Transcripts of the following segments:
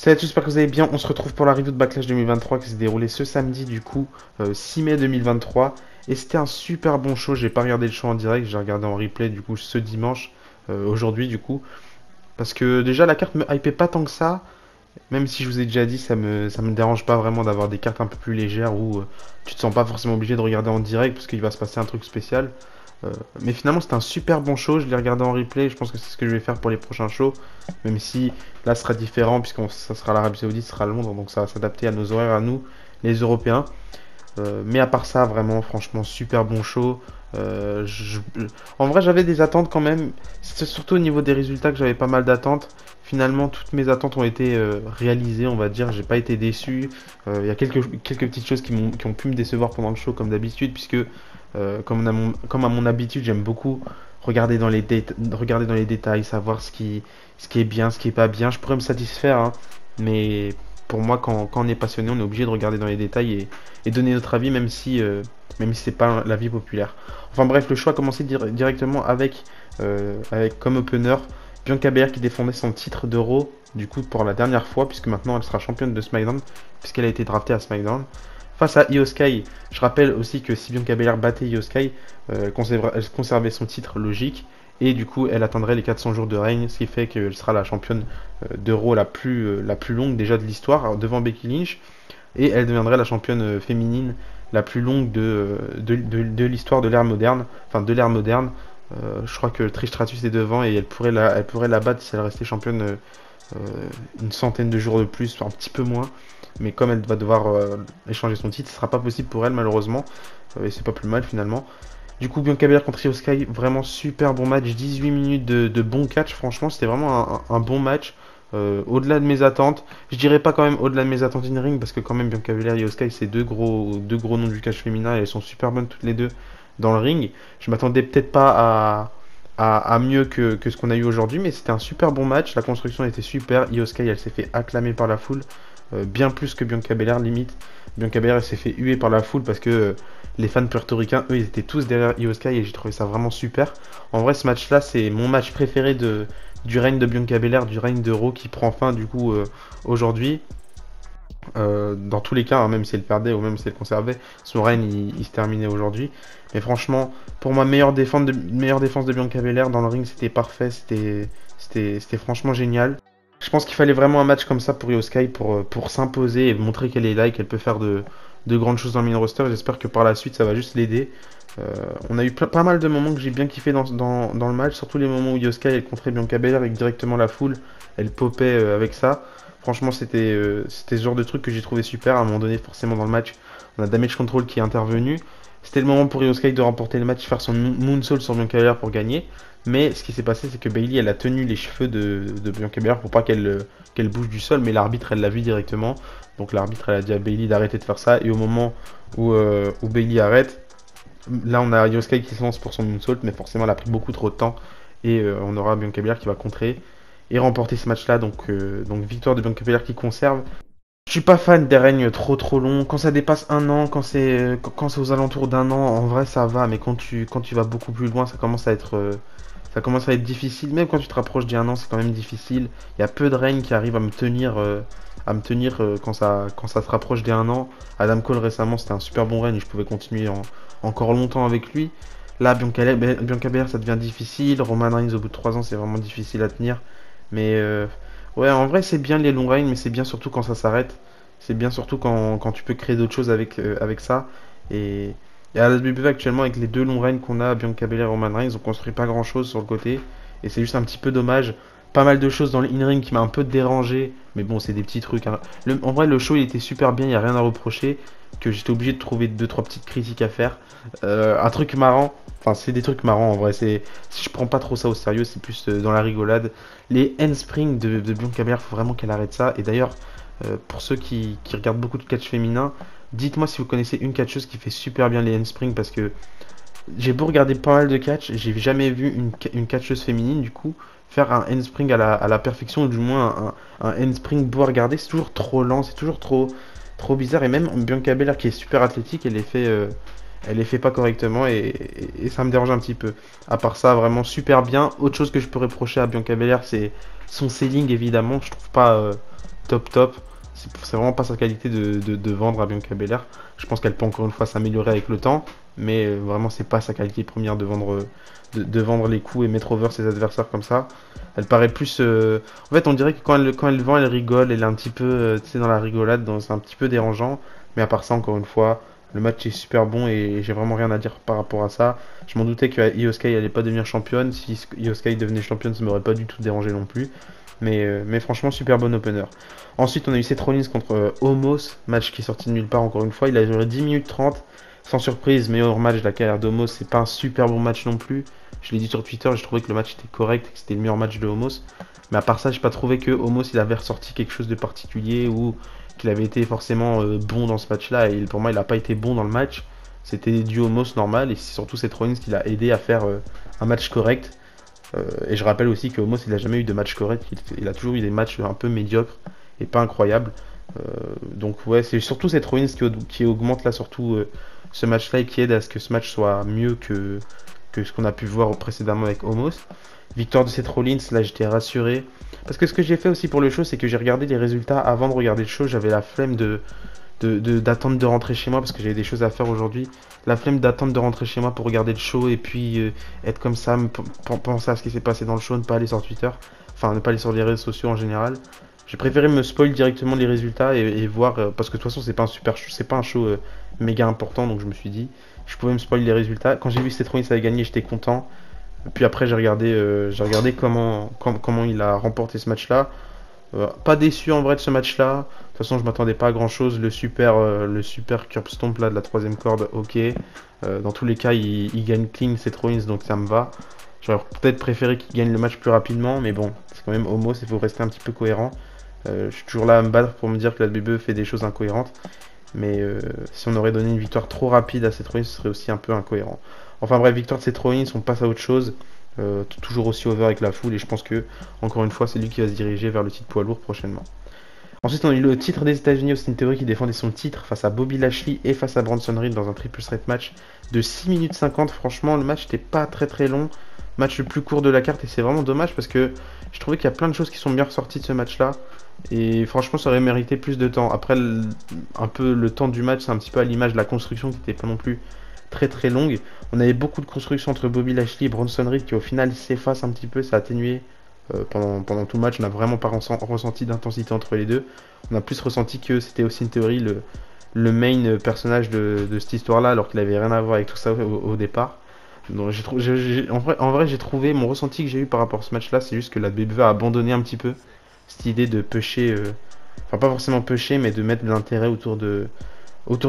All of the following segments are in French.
Salut à tous, j'espère que vous allez bien. On se retrouve pour la review de Backlash 2023 qui s'est déroulée ce samedi, du coup, 6 mai 2023. Et c'était un super bon show. J'ai pas regardé le show en direct, j'ai regardé en replay, du coup, ce dimanche, aujourd'hui, du coup. Parce que déjà, la carte me hypait pas tant que ça. Même si je vous ai déjà dit, ça me dérange pas vraiment d'avoir des cartes un peu plus légères où tu te sens pas forcément obligé de regarder en direct parce qu'il va se passer un truc spécial. Euh, mais finalement, c'était un super bon show. Je l'ai regardé en replay. Je pense que c'est ce que je vais faire pour les prochains shows. Même si là, ce sera différent, puisque ça sera l'Arabie Saoudite, ce sera Londres. Donc ça va s'adapter à nos horaires, à nous, les Européens. Mais à part ça, vraiment, franchement, super bon show. En vrai, j'avais des attentes quand même. C'est surtout au niveau des résultats que j'avais pas mal d'attentes. Finalement, toutes mes attentes ont été réalisées, on va dire. J'ai pas été déçu. Il y a quelques petites choses qui ont pu me décevoir pendant le show, comme d'habitude, puisque comme à mon habitude, j'aime beaucoup regarder dans les détails, savoir ce qui est bien, ce qui est pas bien. Je pourrais me satisfaire, hein, mais pour moi, quand on est passionné, on est obligé de regarder dans les détails et donner notre avis, même si c'est pas l'avis populaire. Enfin bref, le choix a commencé directement avec comme opener Bianca Belair qui défendait son titre d'Euro, du coup pour la dernière fois, puisque maintenant elle sera championne de SmackDown, puisqu'elle a été draftée à SmackDown. Face à Io Sky, je rappelle aussi que si Bianca Belair battait Io Sky, elle conservait son titre logique, et du coup elle atteindrait les 400 jours de règne, ce qui fait qu'elle sera la championne d'Euro la plus longue déjà de l'histoire, devant Becky Lynch, et elle deviendrait la championne féminine la plus longue de l'histoire de l'ère moderne, enfin de l'ère moderne. Je crois que Trish Stratus est devant et elle pourrait la battre si elle restait championne une centaine de jours de plus, un petit peu moins. Mais comme elle va devoir échanger son titre, ce sera pas possible pour elle malheureusement. Et c'est pas plus mal finalement. Du coup, Bianca Belair contre Io Sky, vraiment super bon match, 18 minutes de bon catch, franchement, c'était vraiment un bon match. Au-delà de mes attentes, je dirais pas quand même au-delà de mes attentes in ring parce que quand même Bianca Belair et Io Sky c'est deux gros noms du catch féminin et elles sont super bonnes toutes les deux dans le ring. Je m'attendais peut-être pas à mieux que ce qu'on a eu aujourd'hui, mais c'était un super bon match. La construction était super. Io Sky elle s'est fait acclamer par la foule, bien plus que Bianca Belair limite. Bianca Belair elle s'est fait huer par la foule parce que les fans puertoricains eux ils étaient tous derrière Io Sky et j'ai trouvé ça vraiment super. En vrai ce match là c'est mon match préféré du règne de Bianca Belair, du règne de Raw qui prend fin du coup aujourd'hui. Dans tous les cas, hein, même si elle perdait ou même si elle conservait, son règne il se terminait aujourd'hui. Mais franchement, pour moi, meilleure défense de Bianca Belair dans le ring, c'était parfait, c'était franchement génial. Je pense qu'il fallait vraiment un match comme ça pour Io Sky pour s'imposer et montrer qu'elle est là et qu'elle peut faire de grandes choses dans le main roster. J'espère que par la suite ça va juste l'aider. On a eu pas mal de moments que j'ai bien kiffé dans le match, surtout les moments où Io Sky elle contrait Bianca Belair avec directement la foule, elle popait avec ça. Franchement, c'était ce genre de truc que j'ai trouvé super. À un moment donné, forcément dans le match, on a Damage Control qui est intervenu. C'était le moment pour Io Sky de remporter le match, faire son moonsault sur Bianca Belair pour gagner. Mais ce qui s'est passé, c'est que Bayley elle a tenu les cheveux de Bianca Belair pour pas qu'elle bouge du sol, mais l'arbitre elle l'a vu directement. Donc l'arbitre elle a dit à Bayley d'arrêter de faire ça. Et au moment où Bayley arrête, là on a Io Sky qui se lance pour son moonsault, mais forcément elle a pris beaucoup trop de temps. Et on aura Bianca Belair qui va contrer et remporter ce match là. Donc victoire de Bianca Belair qui conserve. Je suis pas fan des règnes trop longs. Quand ça dépasse un an, quand c'est aux alentours d'un an, en vrai ça va, mais quand tu vas beaucoup plus loin, ça commence à être difficile. Même quand tu te rapproches d'un an, c'est quand même difficile. Il y a peu de règnes qui arrivent à me tenir quand ça se rapproche des un an. Adam Cole récemment, c'était un super bon règne, je pouvais continuer encore longtemps avec lui. Là, Bianca Belair, ça devient difficile. Roman Reigns, au bout de 3 ans, c'est vraiment difficile à tenir. Mais ouais, en vrai, c'est bien les longs règnes, mais c'est bien surtout quand ça s'arrête. C'est bien surtout quand tu peux créer d'autres choses avec ça. Et, et à la WWE actuellement, avec les deux longs règnes qu'on a, Bianca Belair et Roman Reigns, on construit pas grand chose sur le côté. Et c'est juste un petit peu dommage. Pas mal de choses dans le in-ring qui m'a un peu dérangé. Mais bon, c'est des petits trucs, hein. En vrai, le show il était super bien, il n'y a rien à reprocher. Que j'étais obligé de trouver deux trois petites critiques à faire. Un truc marrant, enfin, c'est des trucs marrants en vrai. Si je prends pas trop ça au sérieux, c'est plus dans la rigolade. Les handsprings de Bianca Belair, faut vraiment qu'elle arrête ça. Et d'ailleurs, pour ceux qui regardent beaucoup de catch féminin, dites-moi si vous connaissez une catcheuse qui fait super bien les handsprings parce que j'ai beau regarder pas mal de catch, j'ai jamais vu une catcheuse féminine du coup faire un handspring à la perfection, ou du moins un handspring beau à regarder. C'est toujours trop lent, c'est toujours trop bizarre. Et même Bianca Belair qui est super athlétique, elle les fait pas correctement et ça me dérange un petit peu. À part ça, vraiment super bien. Autre chose que je peux reprocher à Bianca Belair, c'est son selling évidemment. Je trouve pas top. C'est vraiment pas sa qualité de vendre à Bianca Belair. Je pense qu'elle peut encore une fois s'améliorer avec le temps, mais vraiment c'est pas sa qualité première de vendre les coups et mettre over ses adversaires comme ça. Elle paraît plus... En fait, on dirait que quand elle vend, elle rigole, elle est un petit peu tu sais, dans la rigolade, donc c'est un petit peu dérangeant. Mais à part ça, encore une fois, le match est super bon et j'ai vraiment rien à dire par rapport à ça. Je m'en doutais que Io Sky allait pas devenir championne. Si Io Sky devenait championne, ça m'aurait pas du tout dérangé non plus. Mais franchement, super bon opener. Ensuite, on a eu Seth Rollins contre Omos, match qui est sorti de nulle part encore une fois. Il a duré 10 minutes 30. Sans surprise, meilleur match de la carrière d'Omos. C'est pas un super bon match non plus. Je l'ai dit sur Twitter, j'ai trouvé que le match était correct et que c'était le meilleur match de Omos. Mais à part ça, j'ai pas trouvé que Omos il avait ressorti quelque chose de particulier ou qu'il avait été forcément bon dans ce match-là. Et pour moi, il a pas été bon dans le match. C'était du Omos normal et c'est surtout Seth Rollins qui l'a aidé à faire un match correct. Et je rappelle aussi que Omos il a jamais eu de match correct. Il a toujours eu des matchs un peu médiocres et pas incroyables. Donc ouais, c'est surtout Seth Rollins qui augmente là surtout ce match-là et qui aide à ce que ce match soit mieux que ce qu'on a pu voir précédemment avec Omos. Victoire de Seth Rollins, là j'étais rassuré. Parce que ce que j'ai fait aussi pour le show, c'est que j'ai regardé les résultats avant de regarder le show. J'avais la flemme d'attendre de rentrer chez moi parce que j'avais des choses à faire aujourd'hui. La flemme d'attendre de rentrer chez moi pour regarder le show et puis être comme ça, penser à ce qui s'est passé dans le show, ne pas aller sur Twitter, enfin ne pas aller sur les réseaux sociaux en général. J'ai préféré me spoil directement les résultats et voir parce que de toute façon c'est pas un super show, c'est pas un show méga important, donc je me suis dit je pouvais me spoil les résultats. Quand j'ai vu que Seth Rollins avait gagné, j'étais content. Puis après j'ai regardé comment il a remporté ce match-là. Pas déçu en vrai de ce match-là. De toute façon, je m'attendais pas à grand-chose. Le super curb stomp là de la troisième corde, ok. Dans tous les cas, il gagne clean Seth Rollins, donc ça me va. J'aurais peut-être préféré qu'il gagne le match plus rapidement, mais bon, c'est quand même Omos, il faut rester un petit peu cohérent. Je suis toujours là à me battre pour me dire que la WWE fait des choses incohérentes. Mais si on aurait donné une victoire trop rapide à Seth Rollins, ce serait aussi un peu incohérent. Enfin bref, victoire de Seth Rollins, on passe à autre chose. Toujours aussi over avec la foule et je pense que encore une fois c'est lui qui va se diriger vers le titre poids lourd prochainement. Ensuite on a eu le titre des États-Unis, Austin Theory qui défendait son titre face à Bobby Lashley et face à Bronson Reed dans un triple threat match de 6 minutes 50. Franchement le match n'était pas très long, match le plus court de la carte et c'est vraiment dommage parce que je trouvais qu'il y a plein de choses qui sont bien ressorties de ce match là et franchement ça aurait mérité plus de temps. Après un peu le temps du match c'est un petit peu à l'image de la construction qui n'était pas non plus très longue. On avait beaucoup de construction entre Bobby Lashley et Bronson Reed qui au final s'efface un petit peu, ça a atténué pendant tout le match. On n'a vraiment pas ressenti d'intensité entre les deux. On a plus ressenti que c'était Austin Theory le main personnage de cette histoire-là alors qu'il avait rien à voir avec tout ça au départ. Donc, en vrai, j'ai trouvé mon ressenti que j'ai eu par rapport à ce match-là, c'est juste que la WWE a abandonné un petit peu cette idée de pusher, enfin pas forcément pusher, mais de mettre de l'intérêt autour de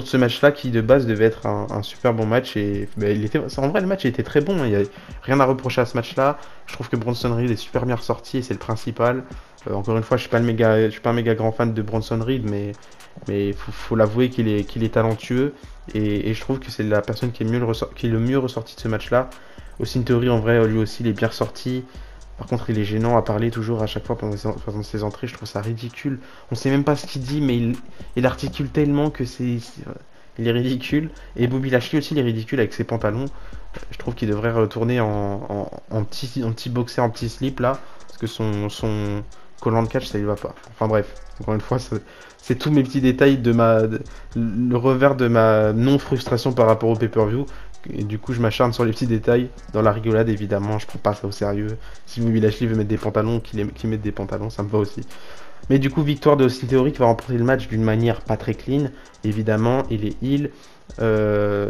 ce match-là qui de base devait être un super bon match et bah, en vrai le match était très bon, il n'y a rien à reprocher à ce match-là. Je trouve que Bronson Reed est super bien ressorti et c'est le principal. Encore une fois, je suis pas un méga grand fan de Bronson Reed, mais faut l'avouer qu'il est talentueux et je trouve que c'est la personne qui est le mieux ressorti de ce match-là. Austin Theory en vrai lui aussi il est bien ressorti. Par contre, il est gênant à parler toujours à chaque fois pendant ses entrées. Je trouve ça ridicule. On sait même pas ce qu'il dit, mais il articule tellement que il est ridicule. Et Bobby Lashley aussi, il est ridicule avec ses pantalons. Je trouve qu'il devrait retourner en petit boxer, en petit slip là. Parce que son collant de catch, ça lui va pas. Enfin bref, encore une fois, c'est tous mes petits détails le revers de ma non-frustration par rapport au pay-per-view. Et du coup, je m'acharne sur les petits détails. Dans la rigolade, évidemment, je prends pas ça au sérieux. Si Bobby Lashley veut mettre des pantalons, qu'il mette des pantalons, ça me va aussi. Mais du coup, victoire de Austin Theory qui va remporter le match d'une manière pas très clean. Évidemment, il est heel.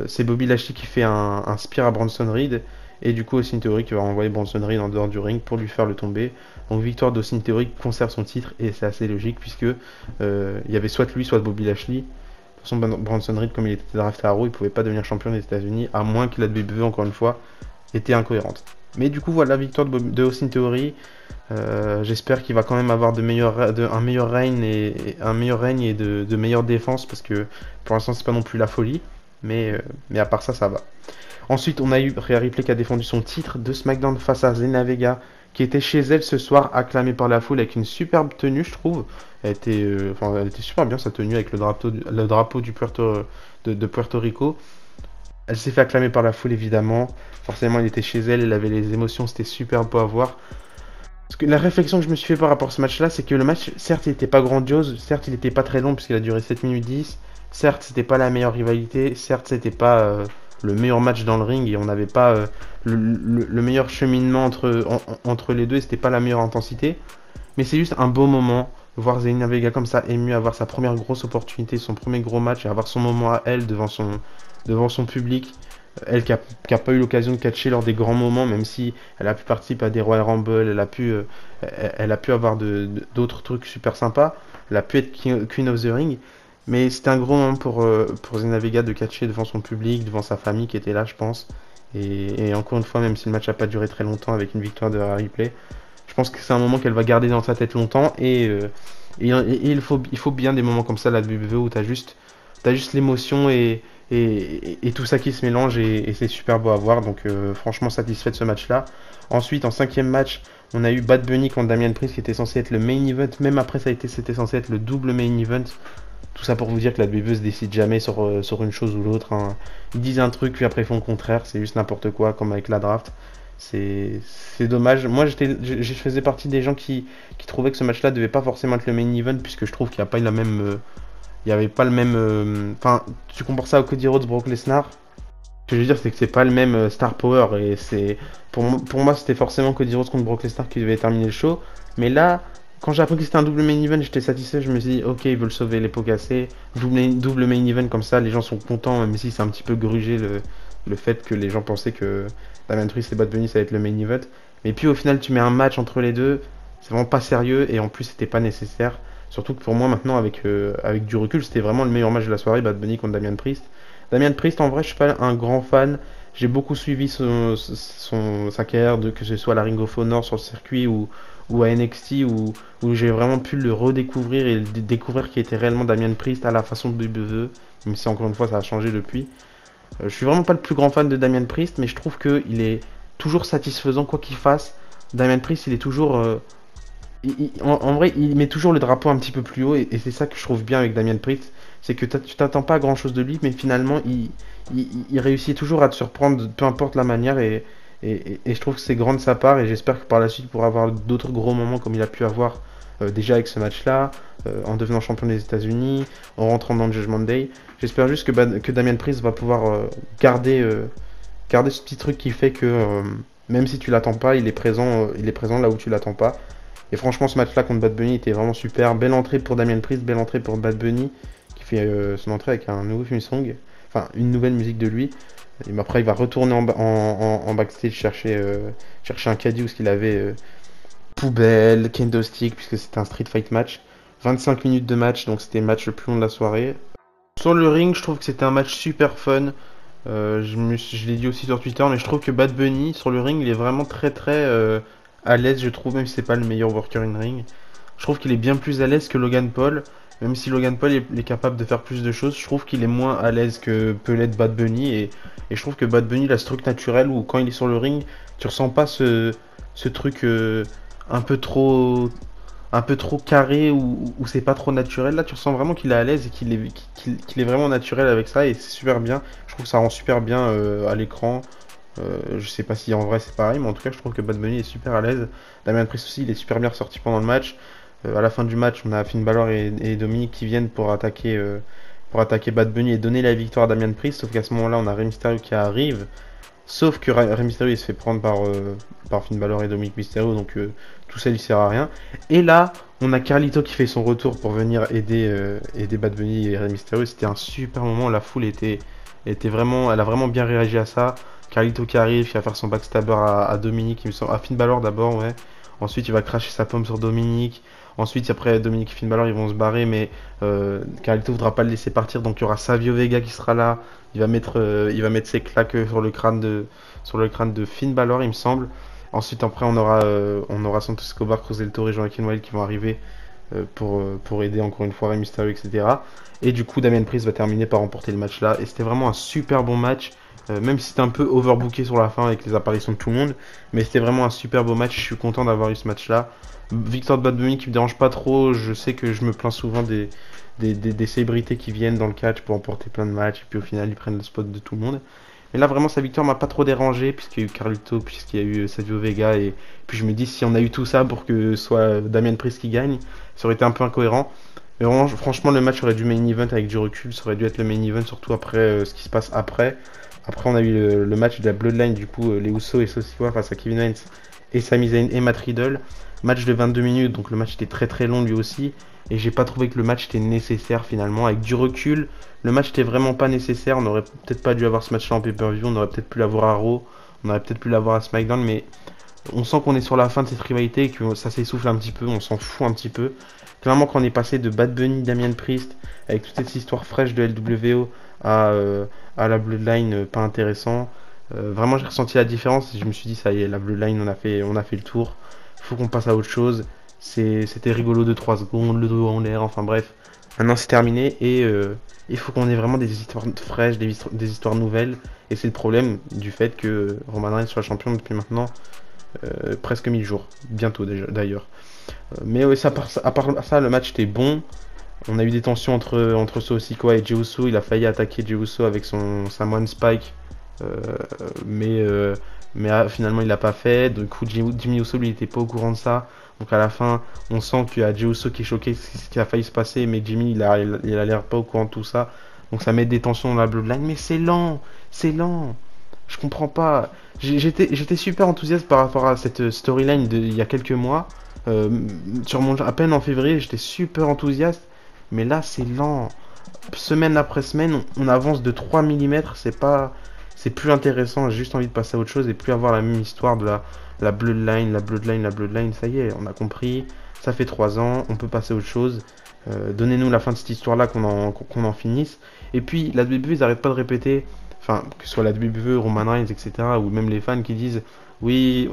C'est Bobby Lashley qui fait un spear à Bronson Reed. Et du coup, Austin Theory qui va renvoyer Bronson Reed en dehors du ring pour lui faire le tomber. Donc, victoire d'Austin Theory qui conserve son titre. Et c'est assez logique puisque il y avait soit lui, soit Bobby Lashley. De toute façon, Bronson Reed, comme il était drafté à Raw, il pouvait pas devenir champion des États-Unis, à moins que la WWE, encore une fois, était incohérente. Mais du coup, voilà, victoire de Austin Theory. J'espère qu'il va quand même avoir un meilleur règne et de meilleures défenses, parce que pour l'instant, c'est pas non plus la folie. Mais à part ça, ça va. Ensuite, on a eu Rhea Ripley qui a défendu son titre de SmackDown face à Zelina Vega, qui était chez elle ce soir, acclamée par la foule avec une superbe tenue, je trouve. Elle était super bien sa tenue avec le drapeau de Puerto Rico. Elle s'est fait acclamer par la foule évidemment. Forcément, elle était chez elle, elle avait les émotions, c'était super beau à voir. Parce que la réflexion que je me suis fait par rapport à ce match-là, c'est que le match, certes, il n'était pas grandiose, certes, il n'était pas très long puisqu'il a duré 7 minutes 10, certes, c'était pas la meilleure rivalité, certes, c'était pas le meilleur match dans le ring et on n'avait pas le meilleur cheminement entre les deux et c'était pas la meilleure intensité. Mais c'est juste un beau moment, voir Zelina Vega comme ça ému, avoir sa première grosse opportunité, son premier gros match et avoir son moment à elle devant son public. Elle qui a pas eu l'occasion de catcher lors des grands moments, même si elle a pu participer à des Royal Rumble, elle a pu avoir d'autres trucs super sympas, elle a pu être Queen of the Ring, mais c'était un gros moment pour Zelina Vega de catcher devant son public, devant sa famille qui était là, je pense. Et encore une fois, même si le match n'a pas duré très longtemps avec une victoire de Rhea Ripley, je pense que c'est un moment qu'elle va garder dans sa tête longtemps et il faut bien des moments comme ça, la WWE, où t'as juste l'émotion et tout ça qui se mélange et c'est super beau à voir. Donc franchement satisfait de ce match-là. Ensuite, en cinquième match, on a eu Bad Bunny contre Damian Priest qui était censé être le main event. Même après, c'était censé être le double main event. Tout ça pour vous dire que la WWE se décide jamais sur une chose ou l'autre, hein. Ils disent un truc puis après ils font le contraire. C'est juste n'importe quoi, comme avec la draft. C'est dommage. Moi, je faisais partie des gens qui trouvaient que ce match-là devait pas forcément être le main event puisque je trouve qu'il n'y a pas la même il n'y avait pas le même. Enfin, tu compares ça au Cody Rhodes, Brock Lesnar. Ce que je veux dire, c'est que c'est pas le même star power. Et c'est pour moi, c'était forcément Cody Rhodes contre Brock Lesnar qui devait terminer le show. Mais là, quand j'ai appris que c'était un double main event, j'étais satisfait. Je me suis dit, ok, ils veulent sauver les pots cassés. Double main event comme ça, les gens sont contents, même si c'est un petit peu grugé le fait que les gens pensaient que Damian Priest et Bad Bunny ça allait être le main event. Mais puis au final, tu mets un match entre les deux, c'est vraiment pas sérieux et en plus, c'était pas nécessaire. Surtout que pour moi, maintenant, avec du recul, c'était vraiment le meilleur match de la soirée, Bad Bunny contre Damian Priest. Damian Priest, en vrai, je suis pas un grand fan. J'ai beaucoup suivi sa carrière, que ce soit à la Ring of Honor sur le circuit ou à NXT, où j'ai vraiment pu le redécouvrir et découvrir qui était réellement Damian Priest à la façon de WWE, même si encore une fois ça a changé depuis. Je suis vraiment pas le plus grand fan de Damian Priest, mais je trouve qu'il est toujours satisfaisant quoi qu'il fasse. Damian Priest, il est toujours en vrai, il met toujours le drapeau un petit peu plus haut et c'est ça que je trouve bien avec Damian Priest, c'est que tu t'attends pas à grand chose de lui, mais finalement il réussit toujours à te surprendre, peu importe la manière et je trouve que c'est grand de sa part et j'espère que par la suite il pourra avoir d'autres gros moments comme il a pu avoir déjà avec ce match-là, en devenant champion des États-Unis, en rentrant dans le Judgment Day. J'espère juste que Damian Priest va pouvoir garder ce petit truc qui fait que même si tu l'attends pas, il est présent là où tu l'attends pas. Et franchement, ce match-là contre Bad Bunny était vraiment super. Belle entrée pour Damian Priest, belle entrée pour Bad Bunny, qui fait son entrée avec un nouveau theme song, enfin une nouvelle musique de lui. Et après, il va retourner en backstage chercher un caddie où ce qu'il avait poubelle, kendo stick, puisque c'était un street fight match. 25 minutes de match, donc c'était le match le plus long de la soirée. Sur le ring, je trouve que c'était un match super fun. Je l'ai dit aussi sur Twitter, mais je trouve que Bad Bunny sur le ring, il est vraiment très à l'aise, je trouve, même si c'est pas le meilleur worker in ring. Je trouve qu'il est bien plus à l'aise que Logan Paul, même si Logan Paul est capable de faire plus de choses. Je trouve qu'il est moins à l'aise que peut l'être Bad Bunny et je trouve que Bad Bunny il a ce truc naturel où quand il est sur le ring, tu ressens pas ce truc un peu trop un peu trop carré ou c'est pas trop naturel. Là, tu ressens vraiment qu'il est à l'aise et qu'il est vraiment naturel avec ça et c'est super bien. Je trouve que ça rend super bien à l'écran. Je sais pas si en vrai c'est pareil, mais en tout cas, je trouve que Bad Bunny est super à l'aise. Damien Priest aussi, il est super bien ressorti pendant le match. À la fin du match, on a Finn Balor et Dominic qui viennent pour attaquer Bad Bunny et donner la victoire à Damien Priest. Sauf qu'à ce moment-là, on a Rey Mysterio qui arrive. Sauf que Rey Mysterio il se fait prendre par Finn Balor et Dominic Mysterio, donc tout ça lui sert à rien. Et là, on a Carlito qui fait son retour pour venir aider Bad Bunny et Rey Mysterio. C'était un super moment, la foule elle a vraiment bien réagi à ça. Carlito qui arrive, qui va faire son backstabber à Dominic, il me semble, à Finn Balor d'abord, ouais. Ensuite, il va cracher sa pomme sur Dominic. Ensuite, après Dominic et Finn Balor, ils vont se barrer, mais Carlito voudra pas le laisser partir, donc il y aura Savio Vega qui sera là. Il va mettre ses claques sur le crâne de Finn Balor, il me semble. Ensuite, après, on aura Santos Escobar, Cruz del Toro et Joaquin Wilde qui vont arriver pour aider encore une fois Rey Mysterio, etc. Et du coup, Damian Priest va terminer par remporter le match là. Et c'était vraiment un super bon match. Même si c'était un peu overbooké sur la fin avec les apparitions de tout le monde, mais c'était vraiment un super beau match. Je suis content d'avoir eu ce match là. Victoire de Bad Bunny qui me dérange pas trop. Je sais que je me plains souvent des célébrités qui viennent dans le catch pour emporter plein de matchs et puis au final ils prennent le spot de tout le monde. Mais là, vraiment, sa victoire m'a pas trop dérangé, puisqu'il y a eu Carlito, puisqu'il y a eu Savio Vega, et puis je me dis, si on a eu tout ça pour que ce soit Damian Priest qui gagne, ça aurait été un peu incohérent. Mais vraiment, franchement, le match aurait dû main event avec du recul, ça aurait dû être le main event, surtout après ce qui se passe après. Après, on a eu le match de la Bloodline, du coup, les Usos et Sosiwa face à Kevin Owens et Sami Zayn et Matt Riddle. Match de 22 minutes, donc le match était très très long lui aussi. Et j'ai pas trouvé que le match était nécessaire finalement. Avec du recul, le match était vraiment pas nécessaire. On aurait peut-être pas dû avoir ce match-là en pay-per-view. On aurait peut-être pu l'avoir à Raw. On aurait peut-être pu l'avoir à SmackDown. Mais on sent qu'on est sur la fin de cette rivalité et que ça s'essouffle un petit peu. On s'en fout un petit peu. Clairement, quand on est passé de Bad Bunny, Damian Priest, avec toute cette histoire fraîche de LWO à la Bloodline, pas intéressant. Vraiment, j'ai ressenti la différence. Et je me suis dit, ça y est, la Bloodline, on a fait le tour. Faut qu'on passe à autre chose. C'était rigolo de 3 secondes, le dos en l'air, enfin bref. Maintenant c'est terminé et il faut qu'on ait vraiment des histoires fraîches, des histoires nouvelles. Et c'est le problème du fait que Roman Reigns soit champion depuis maintenant presque 1000 jours. Bientôt déjà d'ailleurs. Mais ouais, à part ça, le match était bon. On a eu des tensions entre Sikoa et Jey Uso. Il a failli attaquer Jey Uso avec son Samoan Spike. Euh, mais finalement il l'a pas fait. Du coup Jimmy Uso lui il était pas au courant de ça. Donc à la fin on sent qu'il y a Jey Uso qui est choqué ce qui a failli se passer, mais Jimmy il a l'air pas au courant de tout ça. Donc ça met des tensions dans la Bloodline. Mais c'est lent. Je comprends pas. J'étais super enthousiaste par rapport à cette storyline il y a quelques mois. À peine en février j'étais super enthousiaste. Mais là c'est lent. Semaine après semaine on avance de 3 mm. C'est plus intéressant, j'ai juste envie de passer à autre chose et plus avoir la même histoire de la Bloodline, ça y est, on a compris, ça fait 3 ans, on peut passer à autre chose. Donnez-nous la fin de cette histoire-là, qu'on en finisse. Et puis, la WWE, ils arrêtent pas de répéter, enfin, que ce soit la WWE, Roman Reigns, etc., ou même les fans qui disent, oui,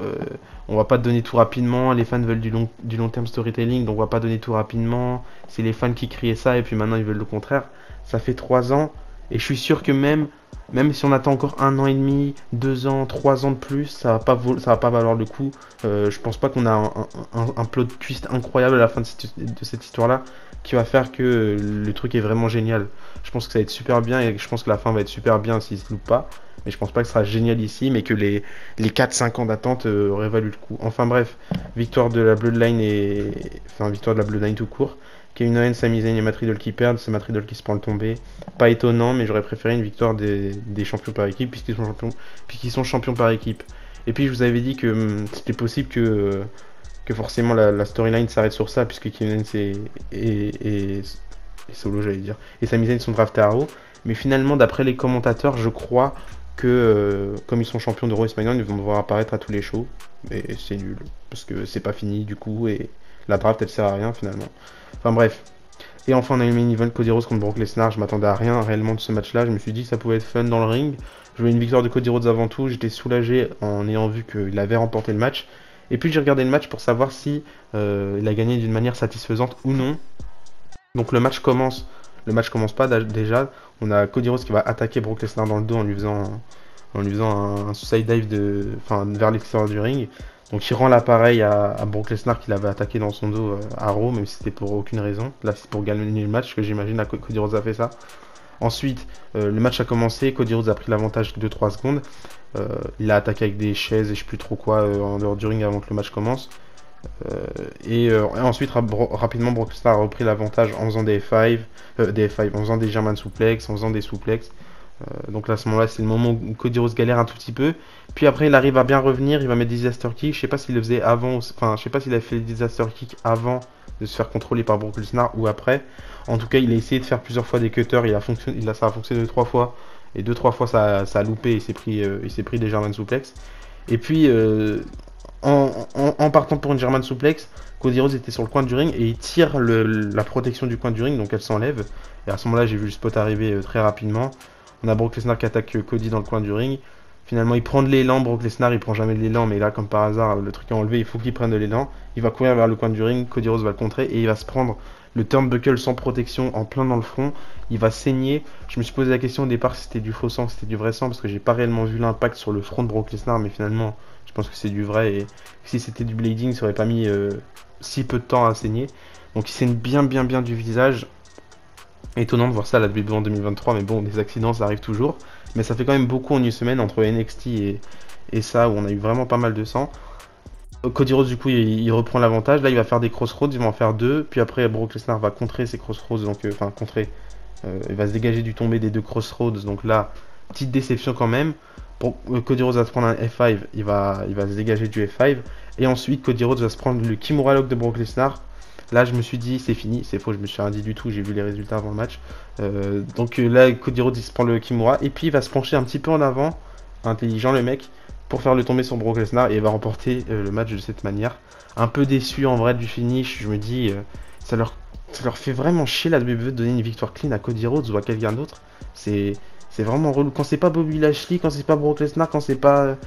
on va pas te donner tout rapidement, les fans veulent du long terme storytelling, donc on va pas donner tout rapidement, c'est les fans qui criaient ça, et puis maintenant ils veulent le contraire. Ça fait 3 ans, et je suis sûr que même si on attend encore 1 an et demi, 2 ans, 3 ans de plus, ça va pas valoir le coup. Je pense pas qu'on a un plot twist incroyable à la fin de cette histoire-là qui va faire que le truc est vraiment génial. Je pense que ça va être super bien et je pense que la fin va être super bien s'il se loupe pas. Mais je pense pas que ce sera génial ici, mais que les 4-5 ans d'attente auraient valu le coup. Enfin bref, victoire de la Bloodline victoire de la Bloodline tout court. Kevin Owens, Sami Zayn et Matt Riddle qui perdent, c'est Matt Riddle qui se prend le tombé. Pas étonnant, mais j'aurais préféré une victoire des champions par équipe puisqu'ils sont champions par équipe. Et puis je vous avais dit que c'était possible que forcément la storyline s'arrête sur ça puisque Kevin Owens et Solo, j'allais dire, et Sami Zayn sont draftés à Raw. Mais finalement, d'après les commentateurs, je crois que comme ils sont champions de Raw et SmackDown, ils vont devoir apparaître à tous les shows. Et c'est nul parce que c'est pas fini du coup et la draft elle sert à rien finalement. Enfin bref. Et enfin, on a eu le main event Cody Rhodes contre Brock Lesnar. Je m'attendais à rien réellement de ce match-là. Je me suis dit que ça pouvait être fun dans le ring. Je voulais une victoire de Cody Rhodes avant tout. J'étais soulagé en ayant vu qu'il avait remporté le match. Et puis j'ai regardé le match pour savoir si il a gagné d'une manière satisfaisante ou non. Donc le match commence. Le match commence pas déjà. On a Cody Rhodes qui va attaquer Brock Lesnar dans le dos en lui faisant un suicide dive vers l'extérieur du ring. Donc il rend l'appareil à Brock Lesnar qu'il avait attaqué dans son dos à Raw, même si c'était pour aucune raison. Là c'est pour gagner le match que j'imagine que Cody Rhodes a fait ça. Ensuite, le match a commencé, Cody Rhodes a pris l'avantage de 3 secondes. Il a attaqué avec des chaises et je sais plus trop quoi en dehors du ring avant que le match commence. Et ensuite, rapidement, Brock Lesnar a repris l'avantage en faisant des F5, en faisant des German suplex, en faisant des suplex. Donc là, à ce moment-là, c'est le moment où Cody Rhodes galère un tout petit peu. Puis après, il arrive à bien revenir, il va mettre des disaster kicks. Je sais pas s'il le faisait avant, enfin, je sais pas s'il a fait les disaster kicks avant de se faire contrôler par Brock Lesnar ou après. En tout cas, il a essayé de faire plusieurs fois des cutters, ça a fonctionné 2-3 fois. Et 2-3 fois, ça a loupé, il s'est pris des German suplex. Et puis, en partant pour une German suplex, Cody Rhodes était sur le coin du ring et il tire la protection du coin du ring, donc elle s'enlève. Et à ce moment-là, j'ai vu le spot arriver très rapidement. On a Brock Lesnar qui attaque Cody dans le coin du ring. Finalement, il prend de l'élan. Brock Lesnar, il prend jamais de l'élan, mais là, comme par hasard, le truc est enlevé. Il faut qu'il prenne de l'élan. Il va courir vers le coin du ring. Cody Rhodes va le contrer et il va se prendre le turnbuckle sans protection en plein dans le front. Il va saigner. Je me suis posé la question au départ si c'était du faux sang, si c'était du vrai sang, parce que j'ai pas réellement vu l'impact sur le front de Brock Lesnar, mais finalement, je pense que c'est du vrai. Et si c'était du blading, ça aurait pas mis si peu de temps à saigner. Donc il saigne bien du visage. Étonnant de voir ça à la WWE en 2023, mais bon, des accidents, ça arrive toujours. Mais ça fait quand même beaucoup en une semaine entre NXT et ça, où on a eu vraiment pas mal de sang. Cody Rhodes, du coup, il reprend l'avantage. Là, il va faire des crossroads, il va en faire deux. Puis après, Brock Lesnar va contrer ses crossroads, donc, enfin, contrer. Il va se dégager du tombé des deux crossroads, donc là, petite déception quand même. Cody Rhodes va se prendre un F5, il va se dégager du F5. Et ensuite, Cody Rhodes va se prendre le Kimura Lock de Brock Lesnar. Là, je me suis dit, c'est fini, c'est faux, je me suis rien dit du tout, j'ai vu les résultats avant le match. Là, Cody Rhodes, il se prend le Kimura, et puis il va se pencher un petit peu en avant, intelligent le mec, pour faire le tomber sur Brock Lesnar, et il va remporter le match de cette manière. Un peu déçu en vrai du finish, je me dis, ça leur fait vraiment chier la WWE de donner une victoire clean à Cody Rhodes ou à quelqu'un d'autre. C'est vraiment relou. Quand c'est pas Bobby Lashley, quand c'est pas Brock Lesnar, quand c'est pas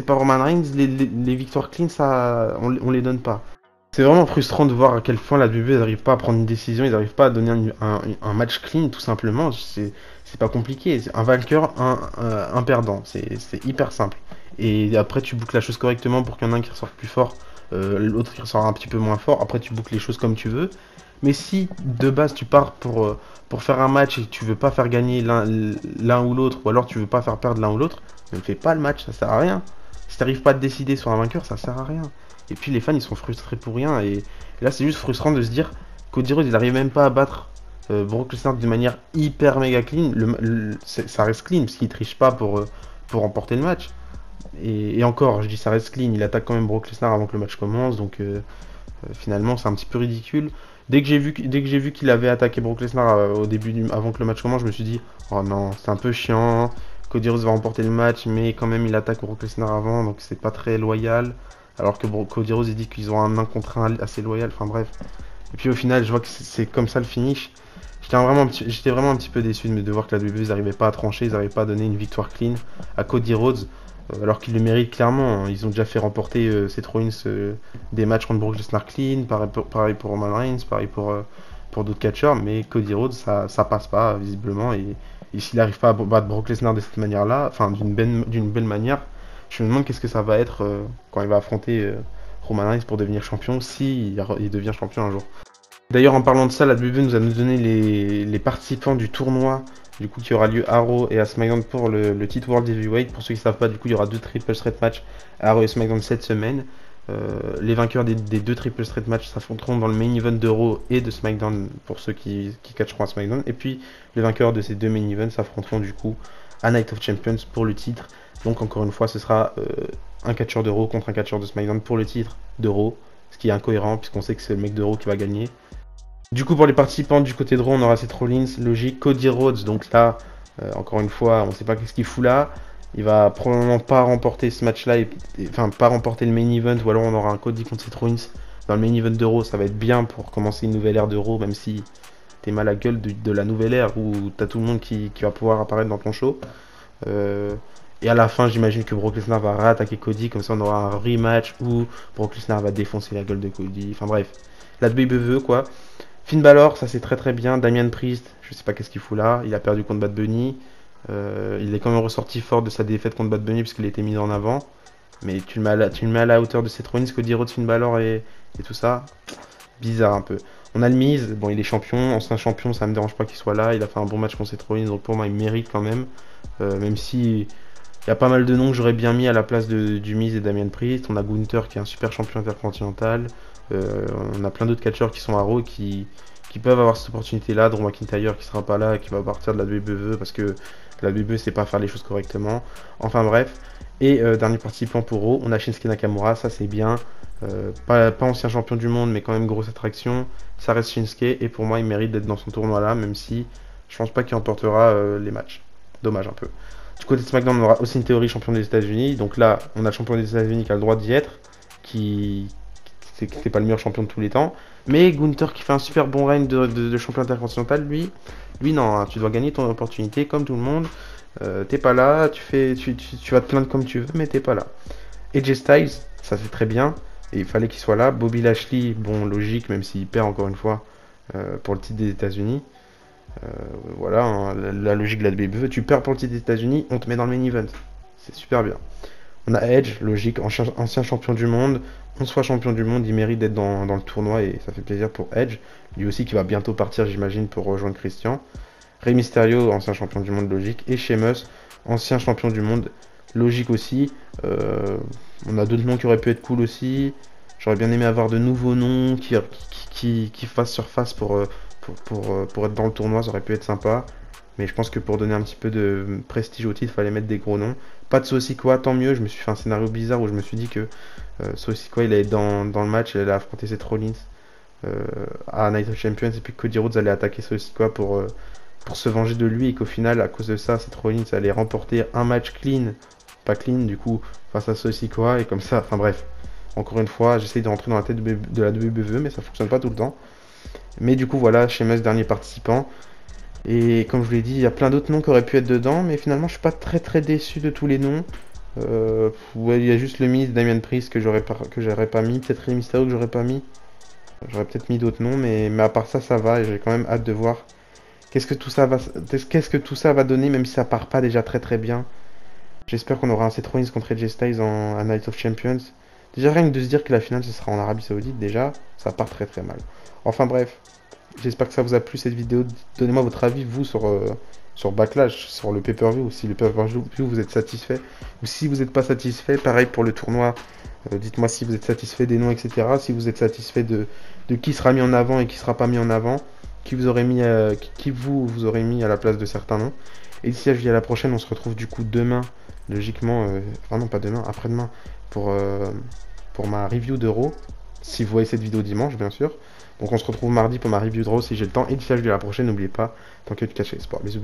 Roman Reigns, les victoires clean, ça, on les donne pas. C'est vraiment frustrant de voir à quel point la WWE n'arrive pas à prendre une décision, ils n'arrivent pas à donner un match clean tout simplement. C'est pas compliqué. C'est un vainqueur, un perdant. C'est hyper simple. Et après, tu boucles la chose correctement pour qu'il y en ait un qui ressorte plus fort, l'autre qui ressort un petit peu moins fort. Après, tu boucles les choses comme tu veux. Mais si de base tu pars pour faire un match et que tu veux pas faire gagner l'un ou l'autre, ou alors tu veux pas faire perdre l'un ou l'autre, ne fais pas le match, ça sert à rien. Si t'arrives pas à te décider sur un vainqueur, ça sert à rien. Et puis les fans ils sont frustrés pour rien. Et là c'est juste frustrant de se dire qu'Cody Rhodes il arrive même pas à battre Brock Lesnar de manière hyper méga clean. Ça reste clean parce qu'il triche pas pour remporter le match. Et encore, je dis ça reste clean, il attaque quand même Brock Lesnar avant que le match commence, donc finalement c'est un petit peu ridicule. Dès que j'ai vu qu'il avait attaqué Brock Lesnar au début avant que le match commence, je me suis dit oh non, c'est un peu chiant. Cody Rhodes va remporter le match, mais quand même il attaque Brock Lesnar avant, donc c'est pas très loyal. Alors que Cody Rhodes il dit qu'ils ont un 1 contre 1 assez loyal, enfin bref. Et puis au final, je vois que c'est comme ça le finish. J'étais vraiment un petit peu déçu de voir que la WWE ils n'arrivaient pas à trancher, ils n'arrivaient pas à donner une victoire clean à Cody Rhodes. Alors qu'ils le méritent clairement, hein. Ils ont déjà fait remporter Seth Rollins des matchs contre Brock Lesnar clean, pareil pour Roman Reigns, pareil pour d'autres catcheurs, mais Cody Rhodes ça passe pas visiblement. Et s'il n'arrive pas à battre Brock Lesnar de cette manière-là, enfin d'une belle manière, je me demande qu'est-ce que ça va être quand il va affronter Roman Reigns pour devenir champion, si il devient champion un jour. D'ailleurs, en parlant de ça, la WWE nous a donné les participants du tournoi du coup qui aura lieu à Raw et à SmackDown pour le titre World Heavyweight. Pour ceux qui ne savent pas, du coup il y aura deux triple threat matchs à Raw et SmackDown cette semaine. Les vainqueurs des deux triple threat matchs s'affronteront dans le main event de Raw et de SmackDown pour ceux qui catcheront à SmackDown. Et puis les vainqueurs de ces deux main events s'affronteront du coup à Night of Champions pour le titre. Donc encore une fois, ce sera un catcheur de Raw contre un catcheur de SmackDown pour le titre de Raw, ce qui est incohérent puisqu'on sait que c'est le mec de Raw qui va gagner. Du coup, pour les participants du côté de Raw, on aura Seth Rollins, logique, Cody Rhodes. Donc là, encore une fois, on ne sait pas qu'est-ce qu'il fout là. Il va probablement pas remporter ce match-là, enfin pas remporter le main event, ou alors on aura un Cody contre Seth Rollins dans le main event de Raw. Ça va être bien pour commencer une nouvelle ère de Raw, même si t'es mal à gueule de la nouvelle ère où t'as tout le monde qui va pouvoir apparaître dans ton show. Et à la fin, j'imagine que Brock Lesnar va réattaquer Cody, comme ça on aura un rematch où Brock Lesnar va défoncer la gueule de Cody. Enfin bref, la WWE quoi. Finn Balor, ça c'est très très bien. Damian Priest, je sais pas qu'est-ce qu'il fout là. Il a perdu contre Bad Bunny. Il est quand même ressorti fort de sa défaite contre Bad Bunny puisqu'il a été mis en avant. Mais tu le mets à la hauteur de Seth Rollins, Cody Rhodes, Finn Balor et tout ça. Bizarre un peu. On a le Miz, bon il est champion, ancien champion, ça me dérange pas qu'il soit là. Il a fait un bon match contre Seth Rollins, donc pour moi il mérite quand même. Même si il y a pas mal de noms que j'aurais bien mis à la place du Miz et Damian Priest. On a Gunther qui est un super champion intercontinental. On a plein d'autres catcheurs qui sont à Raw qui peuvent avoir cette opportunité là. Drew McIntyre qui sera pas là et qui va partir de la WWE parce que la WWE sait pas faire les choses correctement. Enfin bref. Et dernier participant pour Raw, on a Shinsuke Nakamura, ça c'est bien. Pas ancien champion du monde mais quand même grosse attraction. Ça reste Shinsuke et pour moi il mérite d'être dans son tournoi là, même si je pense pas qu'il emportera les matchs. Dommage un peu. Du côté de SmackDown, on aura Austin Theory, champion des États-Unis. Donc là, on a le champion des États-Unis qui a le droit d'y être, qui c'est pas le meilleur champion de tous les temps. Mais Gunther qui fait un super bon règne de champion intercontinental, lui non, hein, tu dois gagner ton opportunité comme tout le monde. T'es pas là, tu vas te plaindre comme tu veux, mais t'es pas là. AJ Styles, ça c'est très bien, et il fallait qu'il soit là. Bobby Lashley, bon logique, même s'il perd encore une fois pour le titre des États-Unis. Voilà, hein, la logique de la WWE, tu perds pour le titre des États-Unis, on te met dans le main event. C'est super bien. On a Edge, logique, ancien champion du monde, 11 fois champion du monde, il mérite d'être dans le tournoi et ça fait plaisir pour Edge. Lui aussi qui va bientôt partir, j'imagine, pour rejoindre Christian. Rey Mysterio, ancien champion du monde, logique. Et Sheamus, ancien champion du monde, logique aussi. On a d'autres noms qui auraient pu être cool aussi. J'aurais bien aimé avoir de nouveaux noms qui fassent surface pour être dans le tournoi, ça aurait pu être sympa. Mais je pense que pour donner un petit peu de prestige au titre, il fallait mettre des gros noms. Pas de Sosikoa, tant mieux. Je me suis fait un scénario bizarre où je me suis dit que Sosikoa il allait être dans le match, il allait affronter Seth Rollins à Night of Champions et puis que Cody Rhodes allait attaquer Sosikoa pour se venger de lui et qu'au final, à cause de ça, Seth Rollins allait remporter un match clean, pas clean du coup, face à Sosikoa et comme ça, enfin bref. Encore une fois, j'essaye de rentrer dans la tête de la WWE, mais ça fonctionne pas tout le temps. Mais du coup, voilà, Sheamus, dernier participant. Et comme je vous l'ai dit, il y a plein d'autres noms qui auraient pu être dedans, mais finalement, je suis pas très déçu de tous les noms. Ouais, il y a juste le Miz, Damien Priest que j'aurais pas mis, peut-être Rey Mysterio que j'aurais pas mis. J'aurais peut-être mis d'autres noms, mais à part ça, ça va, et j'ai quand même hâte de voir qu'est-ce que tout ça va donner, même si ça part pas déjà très bien. J'espère qu'on aura un Seth Rollins contre AJ Styles à Night of Champions. Déjà, rien que de se dire que la finale, ce sera en Arabie Saoudite, déjà, ça part très mal. Enfin bref, j'espère que ça vous a plu cette vidéo. Donnez-moi votre avis, vous, sur Backlash, sur le pay-per-view. Si le pay-per-view, vous êtes satisfait, ou si vous n'êtes pas satisfait, pareil pour le tournoi. Dites-moi si vous êtes satisfait des noms, etc. Si vous êtes satisfait de qui sera mis en avant et qui sera pas mis en avant. Qui vous aurez mis, vous aurez mis à la place de certains noms. Et d'ici là, je vous dis à la prochaine. On se retrouve du coup demain, logiquement, enfin non pas demain, après-demain, pour ma review d'Euro. Si vous voyez cette vidéo dimanche, bien sûr. Donc on se retrouve mardi pour ma review d'Euro si j'ai le temps. Et d'ici là, je vous dis à la prochaine. N'oubliez pas, tant que tu caches les sports. Bisous.